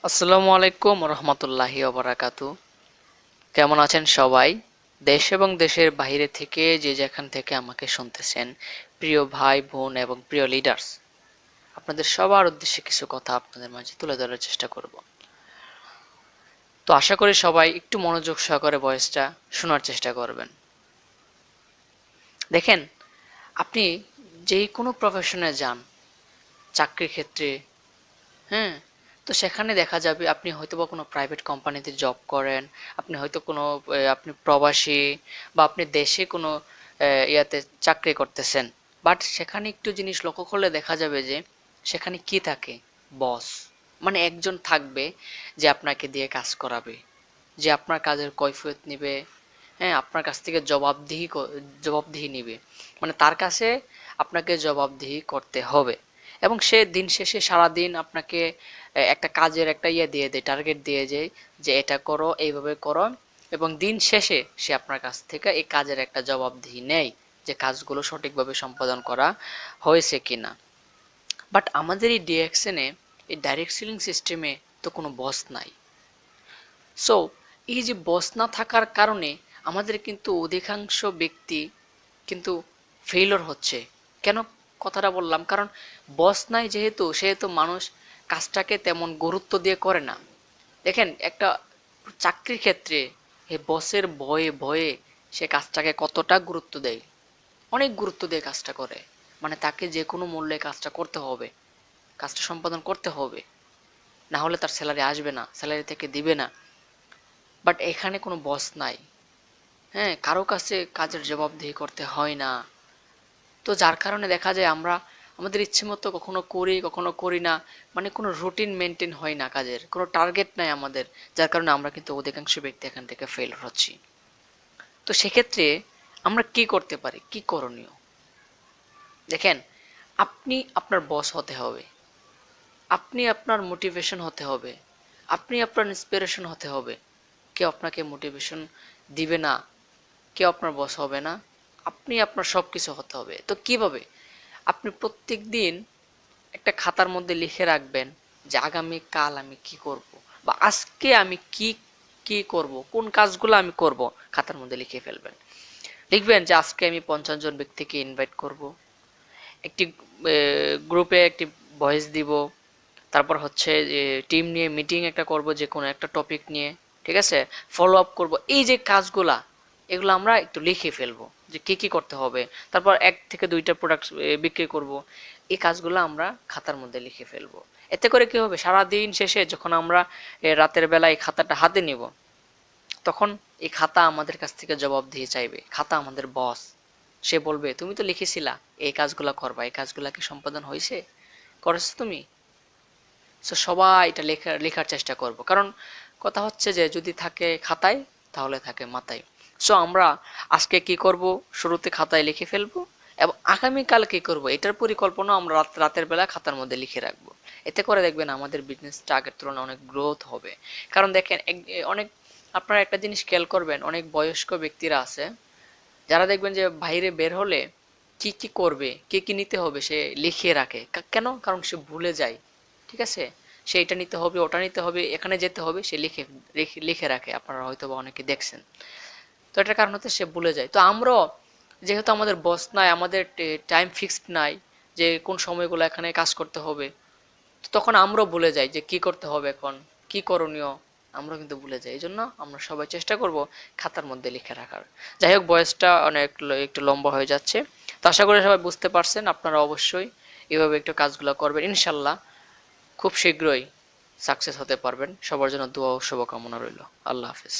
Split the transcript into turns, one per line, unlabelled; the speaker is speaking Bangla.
আসসালামু আলাইকুম রহমতুল্লাহি ওবারাকাতু। কেমন আছেন সবাই? দেশ এবং দেশের বাইরে থেকে যে যেখান থেকে আমাকে শুনতেছেন, প্রিয় ভাই বোন এবং প্রিয় লিডার্স, আপনাদের সবার উদ্দেশ্যে কিছু কথা আপনাদের মাঝে তুলে ধরার চেষ্টা করব। তো আশা করি সবাই একটু মনোযোগ সহকারে ভয়েসটা শোনার চেষ্টা করবেন। দেখেন, আপনি যেই কোনো প্রফেশনে যান, চাকরির ক্ষেত্রে, হ্যাঁ, তো সেখানে দেখা যাবে আপনি হয়তোবা কোনো প্রাইভেট কোম্পানিতে জব করেন, আপনি হয়তো কোনো আপনি প্রবাসী বা আপনি দেশে কোনো ইয়াতে চাকরি করতেছেন। বাট সেখানে একটু জিনিস লক্ষ্য করলে দেখা যাবে যে সেখানে কি থাকে? বস। মানে একজন থাকবে যে আপনাকে দিয়ে কাজ করাবে, যে আপনার কাজের কৈফিয়ত নিবে, হ্যাঁ, আপনার কাছ থেকে জবাবদিহি নিবে। মানে তার কাছে আপনাকে জবাবদিহি করতে হবে। এবং সে দিন শেষে সারাদিন আপনাকে একটা কাজের একটা ইয়ে দিয়ে দেয়, টার্গেট দিয়ে যায় যে এটা করো, এইভাবে করো। এবং দিন শেষে সে আপনার কাছ থেকে এই কাজের একটা জবাবদিহি নেয় যে কাজগুলো সঠিকভাবে সম্পাদন করা হয়েছে কিনা। বাট আমাদের এই ডিএক্সএনে, এই ডাইরেক্ট সেলিং সিস্টেমে তো কোনো বস নাই। সো এই যে বস না থাকার কারণে আমাদের কিন্তু অধিকাংশ ব্যক্তি কিন্তু ফেইলিওর হচ্ছে। কেন কথাটা বললাম? কারণ বস নাই যেহেতু, সেহেতু মানুষ কাজটাকে তেমন গুরুত্ব দিয়ে করে না। দেখেন, একটা চাকরির ক্ষেত্রে এই বসের ভয়ে ভয়ে সে কাজটাকে কতটা গুরুত্ব দেয়। অনেক গুরুত্ব দিয়ে কাজটা করে। মানে তাকে যে কোনো মূল্যে কাজটা করতে হবে, কাজটা সম্পাদন করতে হবে। না হলে তার স্যালারি আসবে না, স্যালারি থেকে দিবে না। বাট এখানে কোনো বস নাই। হ্যাঁ, কারো কাছে কাজের জবাবদিহি করতে হয় না। তো যার কারণে দেখা যায় আমরা আমাদের ইচ্ছে মতো কখনো করি, কখনো করি না। মানে কোনো রুটিন মেনটেন হয় না, কাজের কোনো টার্গেট নাই আমাদের। যার কারণে আমরা কিন্তু অধিকাংশ ব্যক্তি এখান থেকে ফেল হচ্ছি। তো সেক্ষেত্রে আমরা কি করতে পারি, কি করণীয়? দেখেন, আপনি আপনার বস হতে হবে, আপনি আপনার মোটিভেশন হতে হবে, আপনি আপনার ইন্সপিরেশন হতে হবে। কেউ আপনাকে মোটিভেশন দিবে না, কেউ আপনার বস হবে না। আপনি আপনার সব কিছু হতে হবে। তো কিভাবে? আপনি প্রত্যেক দিন একটা খাতার মধ্যে লিখে রাখবেন যে আগামীকাল আমি কি করব, বা আজকে আমি কি কি করব, কোন কাজগুলো আমি করব, খাতার মধ্যে লিখে ফেলবেন। লিখবেন যে আজকে আমি 50 জন ব্যক্তিকে ইনভাইট করব, একটি গ্রুপে একটি ভয়েস দিব, তারপর হচ্ছে যে টিম নিয়ে মিটিং একটা করব যে কোনো একটা টপিক নিয়ে, ঠিক আছে, ফলো আপ করব। এই যে কাজগুলা, এগুলো আমরা একটু লিখে ফেলবো যে কি কি করতে হবে। তারপর 1 থেকে 2টা প্রোডাক্ট বিক্রি করব। এই কাজগুলো আমরা খাতার মধ্যে লিখে ফেলবো। এতে করে কি হবে, সারা দিন শেষে যখন আমরা রাতের বেলা এই খাতাটা হাতে নিব, তখন এই খাতা আমাদের কাছ থেকে জবাবদিহি চাইবে। খাতা আমাদের বস। সে বলবে তুমি তো লিখেছিলা এই কাজগুলা করবা, এই কাজগুলা কি সম্পাদন হয়েছে, করেছো তুমি? সো সবাই এটা লেখার চেষ্টা করব। কারণ কথা হচ্ছে যে যদি থাকে খাতায়, তাহলে থাকে মাথায়। সো আমরা আজকে কি করব, শুরুতে খাতায় লিখে ফেলবো, এবং আগামীকাল কি করব এটার পরিকল্পনা আমরা রাতের বেলা খাতার মধ্যে লিখে রাখবো। এতে করে দেখবেন আমাদের বিজনেসটা আগের তুলনায় অনেক গ্রোথ হবে। কারণ দেখেন, অনেক আপনারা একটা জিনিস খেয়াল করবেন, অনেক বয়স্ক ব্যক্তিরা আছে যারা দেখবেন যে বাইরে বের হলে কি কি করবে, কি কি নিতে হবে সে লিখিয়ে রাখে। কেন? কারণ সে ভুলে যায়। ঠিক আছে, সে এটা নিতে হবে, ওটা নিতে হবে, এখানে যেতে হবে, সে লিখে লিখে রাখে। আপনারা হয়তো বা অনেকে দেখছেন। তো এটার কারণ হচ্ছে সে ভুলে যায়। তো আমরাও, যেহেতু আমাদের বস নাই, আমাদের টাইম ফিক্সড নাই যে কোন সময়গুলো এখানে কাজ করতে হবে, তো তখন আমরাও ভুলে যাই যে কি করতে হবে এখন, কি করণীয়, আমরা কিন্তু ভুলে যাই। এই জন্য আমরা সবাই চেষ্টা করব খাতার মধ্যে লিখে রাখার। যাই হোক, বয়সটা অনেক একটু লম্বা হয়ে যাচ্ছে। তো আশা করি সবাই বুঝতে পারছেন। আপনারা অবশ্যই এভাবে একটু কাজগুলো করবেন, ইনশাল্লাহ খুব শীঘ্রই সাকসেস হতে পারবেন। সবার জন্য দোয়া ও শুভকামনা রইল। আল্লাহ হাফিজ।